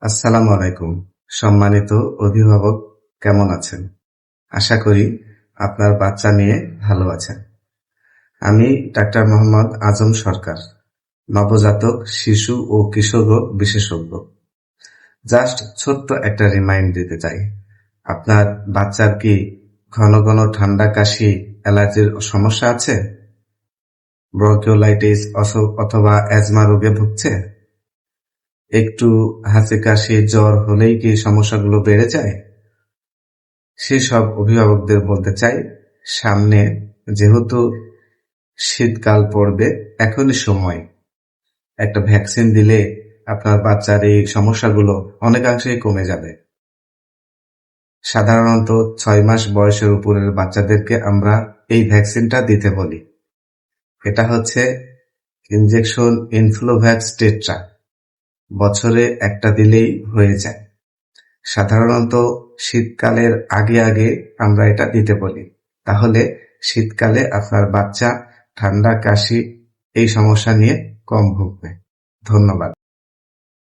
আসসালামু আলাইকুম। সম্মানিত অভিভাবক, কেমন আছেন? আশা করি আপনার বাচ্চা নিয়ে ভালো আছেন। আমি ডাক্তার মোহাম্মদ আজম সরকার, নবজাতক, শিশু ও কিশোর রোগ বিশেষজ্ঞ। জাস্ট ছোট্ট একটা রিমাইন্ড দিতে চাই। আপনার বাচ্চার কি ঘন ঘন ঠান্ডা, কাশি, অ্যালার্জির সমস্যা আছে? ব্রঙ্কিওলাইটিস অথবা অ্যাজমা রোগে ভুগছে? একটু হাঁচি, কাশি, জ্বর হলেই কি সমস্যাগুলো বেড়ে যায়? সেসব অভিভাবকদের বলতে চাই, সামনে যেহেতু শীতকাল পড়বে, এখনই সময়। একটা ভ্যাকসিন দিলে আপনার বাচ্চার এই সমস্যাগুলো অনেকাংশেই কমে যাবে। সাধারণত 6 মাস বয়সের উপরের বাচ্চাদেরকে আমরা এই ভ্যাকসিনটা দিতে বলি। এটা হচ্ছে ইনজেকশন ইনফ্লোভ্যাক্স টেট্রা। বছরে একটা দিলেই হয়ে যায়। সাধারণত শীতকালের আগে আগে আমরা এটা দিতে বলি। তাহলে শীতকালে আপনার বাচ্চা ঠান্ডা, কাশি এই সমস্যা নিয়ে কম ভুগবে। ধন্যবাদ।